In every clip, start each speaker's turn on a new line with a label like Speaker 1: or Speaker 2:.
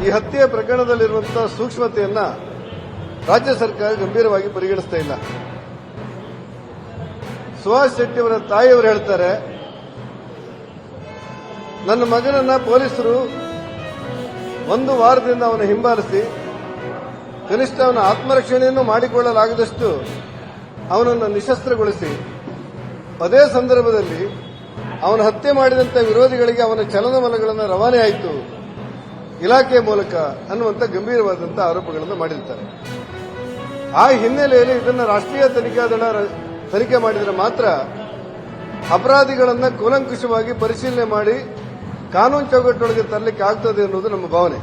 Speaker 1: ಈ ಹತ್ಯೆ ಪ್ರಕರಣದಲ್ಲಿರುವಂತಹ ಸೂಕ್ಷ್ಮತೆಯನ್ನ ರಾಜ್ಯ ಸರ್ಕಾರ ಗಂಭೀರವಾಗಿ ಪರಿಗಣಿಸ್ತಾ ಇಲ್ಲ. ಸುಹಾಸ್ ಶೆಟ್ಟಿ ಅವರ ತಾಯಿಯವರು ಹೇಳ್ತಾರೆ, ನನ್ನ ಮಗನನ್ನ ಪೊಲೀಸರು ಒಂದು ವಾರದಿಂದ ಅವನ ಹಿಂಬಾಲಿಸಿ ಕನಿಷ್ಠ ಅವನ ಆತ್ಮರಕ್ಷಣೆಯನ್ನು ಮಾಡಿಕೊಳ್ಳಲಾಗದಷ್ಟು ಅವನನ್ನು ನಿಶಸ್ತ್ರಗೊಳಿಸಿ ಅದೇ ಸಂದರ್ಭದಲ್ಲಿ ಅವನ ಹತ್ಯೆ ಮಾಡಿದಂಥ ವಿರೋಧಿಗಳಿಗೆ ಅವನ ಚಲನವಲನಗಳನ್ನು ರವಾನೆ ಆಯಿತು ಇಲಾಖೆಯ ಮೂಲಕ ಅನ್ನುವಂಥ ಗಂಭೀರವಾದಂತಹ ಆರೋಪಗಳನ್ನು ಮಾಡಿರ್ತಾರೆ. ಆ ಹಿನ್ನೆಲೆಯಲ್ಲಿ ಇದನ್ನು ರಾಷ್ಟ್ರೀಯ ತನಿಖಾ ದಳ ತನಿಖೆ ಮಾಡಿದರೆ ಮಾತ್ರ ಅಪರಾಧಿಗಳನ್ನು ಕೂಲಂಕುಷವಾಗಿ ಪರಿಶೀಲನೆ ಮಾಡಿ ಕಾನೂನು ಚೌಕಟ್ಟೊಳಗೆ ತರಲಿಕ್ಕೆ ಆಗ್ತದೆ ಅನ್ನೋದು ನಮ್ಮ ಭಾವನೆ.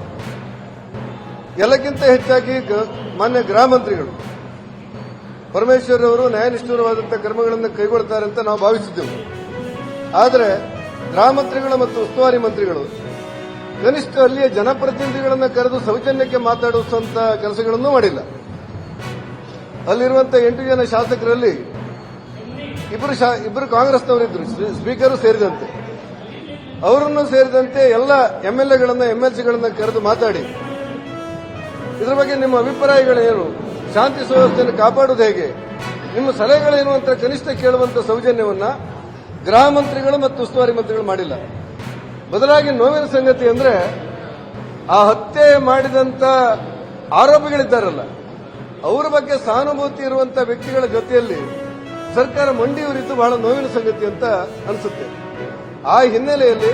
Speaker 1: ಎಲ್ಲಕ್ಕಿಂತ ಹೆಚ್ಚಾಗಿ ಮಾನ್ಯ ಗೃಹ ಮಂತ್ರಿಗಳು ಪರಮೇಶ್ವರ್ ಅವರು ನ್ಯಾಯನಿಷ್ಠುರವಾದಂತಹ ಕ್ರಮಗಳನ್ನು ಕೈಗೊಳ್ತಾರೆ ಅಂತ ನಾವು ಭಾವಿಸಿದ್ದೆವು. ಆದರೆ ಗೃಹ ಮಂತ್ರಿಗಳು ಮತ್ತು ಉಸ್ತುವಾರಿ ಮಂತ್ರಿಗಳು ಕನಿಷ್ಠ ಅಲ್ಲಿಯ ಜನಪ್ರತಿನಿಧಿಗಳನ್ನು ಕರೆದು ಸೌಜನ್ಯಕ್ಕೆ ಮಾತಾಡಿಸುವಂತ ಕೆಲಸಗಳನ್ನೂ ಮಾಡಿಲ್ಲ. ಅಲ್ಲಿರುವಂತಹ 8 ಜನ ಶಾಸಕರಲ್ಲಿ ಇಬ್ಬರು ಕಾಂಗ್ರೆಸ್ನವರಿದ್ದರು, ಸ್ಪೀಕರ್ ಸೇರಿದಂತೆ. ಅವರನ್ನು ಸೇರಿದಂತೆ ಎಲ್ಲ ಎಂಎಲ್ಎಗಳನ್ನ ಎಂಎಲ್ಸಿಗಳನ್ನ ಕರೆದು ಮಾತಾಡಿ ಇದರ ಬಗ್ಗೆ ನಿಮ್ಮ ಅಭಿಪ್ರಾಯಗಳೇನು, ಶಾಂತಿ ಸುವ್ಯವಸ್ಥೆಯನ್ನು ಕಾಪಾಡುವುದು ಹೇಗೆ, ನಿಮ್ಮ ಸಲಹೆಗಳೇನು ಅಂತ ಕನಿಷ್ಠ ಕೇಳುವಂತ ಸೌಜನ್ಯವನ್ನ ಗೃಹ ಮಂತ್ರಿಗಳು ಮತ್ತು ಉಸ್ತುವಾರಿ ಮಂತ್ರಿಗಳು ಮಾಡಿಲ್ಲ. ಬದಲಾಗಿ ನೋವಿನ ಸಂಗತಿ ಅಂದ್ರೆ ಆ ಹತ್ಯೆ ಮಾಡಿದಂತ ಆರೋಪಿಗಳಿದ್ದಾರಲ್ಲ ಅವರ ಬಗ್ಗೆ ಸಹಾನುಭೂತಿ ಇರುವಂತಹ ವ್ಯಕ್ತಿಗಳ ಜೊತೆಯಲ್ಲಿ ಸರ್ಕಾರ ಮಂಡಿಯೂರಿದ್ದು ಬಹಳ ನೋವಿನ ಸಂಗತಿ ಅಂತ ಅನಿಸುತ್ತೆ. ಆ ಹಿನ್ನೆಲೆಯಲ್ಲಿ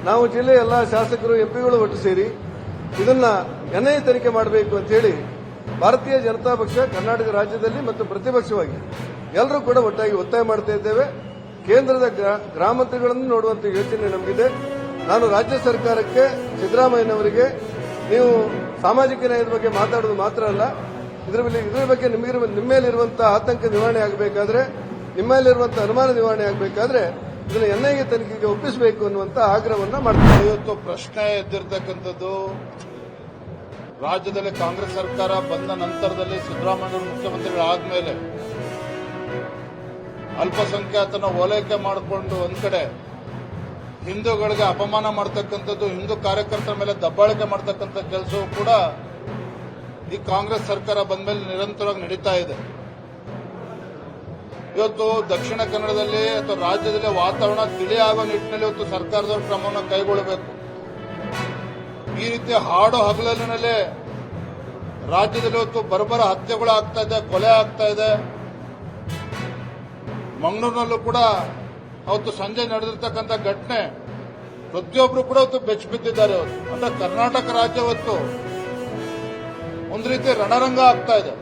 Speaker 1: ನಾವು ಜಿಲ್ಲೆಯ ಎಲ್ಲ ಶಾಸಕರು ಎಂಪಿಗಳು ಒಟ್ಟು ಸೇರಿ ಇದನ್ನ ಎನ್ಐಎ ತನಿಖೆ ಮಾಡಬೇಕು ಅಂತ ಹೇಳಿ ಭಾರತೀಯ ಜನತಾ ಪಕ್ಷ ಕರ್ನಾಟಕ ರಾಜ್ಯದಲ್ಲಿ ಮತ್ತು ಪ್ರತಿಪಕ್ಷವಾಗಿ ಎಲ್ಲರೂ ಕೂಡ ಒಟ್ಟಾಗಿ ಒತ್ತಾಯ ಮಾಡ್ತಾ ಇದ್ದೇವೆ. ಕೇಂದ್ರದ ಗೃಹ ಮಂತ್ರಿಗಳನ್ನು ನೋಡುವಂತ ಯೋಚನೆ ನಮಗಿದೆ. ನಾನು ರಾಜ್ಯ ಸರ್ಕಾರಕ್ಕೆ ಸಿದ್ದರಾಮಯ್ಯನವರಿಗೆ ನೀವು ಸಾಮಾಜಿಕ ನ್ಯಾಯದ ಬಗ್ಗೆ ಮಾತಾಡುವುದು ಮಾತ್ರ ಅಲ್ಲ, ಇದರ ಬಗ್ಗೆ ನಿಮ್ಮೇಲಿರುವಂತಹ ಆತಂಕ ನಿವಾರಣೆ ಆಗಬೇಕಾದ್ರೆ, ನಿಮ್ಮಲ್ಲಿರುವಂತಹ ಅನುಮಾನ ನಿವಾರಣೆ ಆಗಬೇಕಾದ್ರೆ ಇದನ್ನು ಎನ್ಐಎ ತನಿಖೆಗೆ ಒಪ್ಪಿಸಬೇಕು ಅನ್ನುವಂತ ಆಗ್ರಹವನ್ನ ಮಾಡ್ತಾರೆ.
Speaker 2: ಇವತ್ತು ಪ್ರಶ್ನೆ ಎದ್ದಿರ್ತಕ್ಕಂಥದ್ದು ರಾಜ್ಯದಲ್ಲಿ ಕಾಂಗ್ರೆಸ್ ಸರ್ಕಾರ ಬಂದ ನಂತರದಲ್ಲಿ ಸಿದ್ದರಾಮಯ್ಯ ಮುಖ್ಯಮಂತ್ರಿಗಳಾದ್ಮೇಲೆ ಅಲ್ಪಸಂಖ್ಯಾತನ ಓಲೈಕೆ ಮಾಡಿಕೊಂಡು ಒಂದ್ ಕಡೆ ಹಿಂದೂಗಳಿಗೆ ಅಪಮಾನ ಮಾಡತಕ್ಕಂಥದ್ದು, ಹಿಂದೂ ಕಾರ್ಯಕರ್ತರ ಮೇಲೆ ದಬ್ಬಾಳಿಕೆ ಮಾಡತಕ್ಕಂಥ ಕೆಲಸವೂ ಕೂಡ ಈ ಕಾಂಗ್ರೆಸ್ ಸರ್ಕಾರ ಬಂದ ಮೇಲೆ ನಿರಂತರವಾಗಿ ನಡೀತಾ ಇದೆ. ಇವತ್ತು ದಕ್ಷಿಣ ಕನ್ನಡದಲ್ಲಿ ಅಥವಾ ರಾಜ್ಯದಲ್ಲಿ ವಾತಾವರಣ ತಿಳಿಯಾಗುವ ನಿಟ್ಟಿನಲ್ಲಿ ಇವತ್ತು ಸರ್ಕಾರದವರು ಕ್ರಮವನ್ನು ಕೈಗೊಳ್ಳಬೇಕು. ಈ ರೀತಿ ಹಾಡು ಹಗಲಿನಲ್ಲೇ ರಾಜ್ಯದಲ್ಲಿ ಇವತ್ತು ಬರಬರ ಹತ್ಯೆಗಳು ಆಗ್ತಾ ಇದೆ, ಕೊಲೆ ಆಗ್ತಾ ಇದೆ. ಮಂಗಳೂರಿನಲ್ಲೂ ಕೂಡ ಅವತ್ತು ಸಂಜೆ ನಡೆದಿರ್ತಕ್ಕಂಥ ಘಟನೆ ಪ್ರತಿಯೊಬ್ಬರು ಕೂಡ ಇವತ್ತು ಬೆಚ್ಚ ಬಿದ್ದಿದ್ದಾರೆ. ಅಂದ್ರೆ ಕರ್ನಾಟಕ ರಾಜ್ಯ ಇವತ್ತು ಒಂದು ರೀತಿ ರಣರಂಗ ಆಗ್ತಾ ಇದೆ.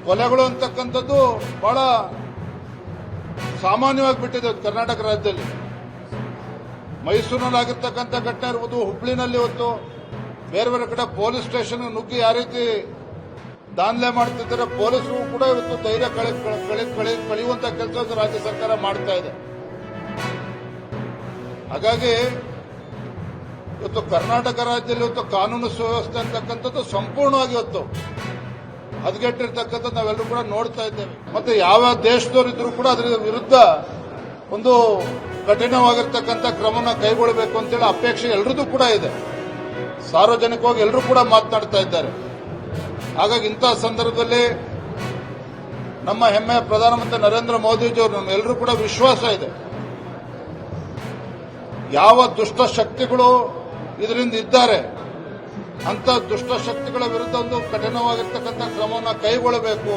Speaker 2: ಕೊಲೆಗಳು ಅಂತಕ್ಕಂಥದ್ದು ಬಹಳ ಸಾಮಾನ್ಯವಾಗಿ ಬಿಟ್ಟಿದೆ ಕರ್ನಾಟಕ ರಾಜ್ಯದಲ್ಲಿ. ಮೈಸೂರಿನಲ್ಲಿ ಆಗಿರ್ತಕ್ಕಂಥ ಘಟನೆ ಇರ್ಬೋದು, ಹುಬ್ಳಿನಲ್ಲಿ ಇವತ್ತು ಬೇರೆ ಬೇರೆ ಕಡೆ ಪೊಲೀಸ್ ಸ್ಟೇಷನ್ ನುಗ್ಗಿ ಯಾವ ರೀತಿ ದಾಂಧಲೆ ಮಾಡ್ತಿದ್ದಾರೆ, ಪೊಲೀಸರು ಕೂಡ ಇವತ್ತು ಧೈರ್ಯ ಕಳೆಯುವಂತ ಕೆಲಸ ರಾಜ್ಯ ಸರ್ಕಾರ ಮಾಡ್ತಾ ಇದೆ. ಹಾಗಾಗಿ ಇವತ್ತು ಕರ್ನಾಟಕ ರಾಜ್ಯದಲ್ಲಿ ಇವತ್ತು ಕಾನೂನು ಸುವ್ಯವಸ್ಥೆ ಅಂತಕ್ಕಂಥದ್ದು ಸಂಪೂರ್ಣವಾಗಿ ಇವತ್ತು ಹದಗೆಟ್ಟಿರ್ತಕ್ಕಂಥದ್ದು ನಾವೆಲ್ಲರೂ ಕೂಡ ನೋಡ್ತಾ ಇದ್ದೇವೆ. ಮತ್ತೆ ಯಾವ ದೇಶದವರಿದ್ರೂ ಕೂಡ ಅದರ ವಿರುದ್ಧ ಒಂದು ಕಠಿಣವಾಗಿರ್ತಕ್ಕಂಥ ಕ್ರಮನ ಕೈಗೊಳ್ಳಬೇಕು ಅಂತೇಳಿ ಅಪೇಕ್ಷೆ ಎಲ್ಲರದ್ದು ಕೂಡ ಇದೆ. ಸಾರ್ವಜನಿಕವಾಗಿ ಎಲ್ಲರೂ ಕೂಡ ಮಾತನಾಡ್ತಾ ಇದ್ದಾರೆ. ಹಾಗಾಗಿ ಇಂತಹ ಸಂದರ್ಭದಲ್ಲಿ ನಮ್ಮ ಹೆಮ್ಮೆಯ ಪ್ರಧಾನಮಂತ್ರಿ ನರೇಂದ್ರ ಮೋದಿಜಿಯವರು ನಮ್ಮೆಲ್ಲರೂ ಕೂಡ ವಿಶ್ವಾಸ ಇದೆ, ಯಾವ ದುಷ್ಟ ಶಕ್ತಿಗಳು ಇದರಿಂದ ಇದ್ದಾರೆ ಅಂತ ದುಷ್ಟ ಶಕ್ತಿಗಳ ವಿರುದ್ಧ ಒಂದು ಕಠಿಣವಾಗಿರ್ತಕ್ಕಂಥ ಕ್ರಮವನ್ನು ಕೈಗೊಳ್ಳಬೇಕು.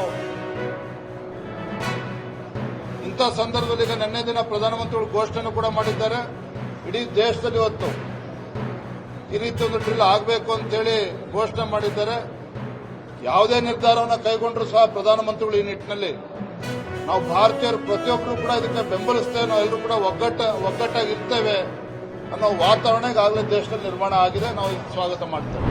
Speaker 2: ಇಂಥ ಸಂದರ್ಭದಲ್ಲಿ ಈಗ ನಿನ್ನೆ ದಿನ ಪ್ರಧಾನಮಂತ್ರಿಗಳು ಘೋಷಣೆಯನ್ನು ಕೂಡ ಮಾಡಿದ್ದಾರೆ. ಇಡೀ ದೇಶದಲ್ಲಿ ಇವತ್ತು ಈ ರೀತಿ ಒಂದು ಡ್ರಿಲ್ ಆಗಬೇಕು ಅಂತೇಳಿ ಘೋಷಣೆ ಮಾಡಿದ್ದಾರೆ. ಯಾವುದೇ ನಿರ್ಧಾರವನ್ನು ಕೈಗೊಂಡ್ರು ಸಹ ಪ್ರಧಾನಮಂತ್ರಿಗಳು ಈ ನಿಟ್ಟಿನಲ್ಲಿ ನಾವು ಭಾರತೀಯರು ಪ್ರತಿಯೊಬ್ಬರು ಕೂಡ ಇದಕ್ಕೆ ಬೆಂಬಲಿಸ್ತೇವೆ, ನಾವು ಎಲ್ಲರೂ ಕೂಡ ಒಗ್ಗಟ್ಟಾಗಿ ಇರ್ತೇವೆ ಅನ್ನೋ ವಾತಾವರಣ ಈಗಾಗಲೇ ದೇಶದಲ್ಲಿ ನಿರ್ಮಾಣ ಆಗಿದೆ. ನಾವು ಸ್ವಾಗತ ಮಾಡ್ತೇವೆ.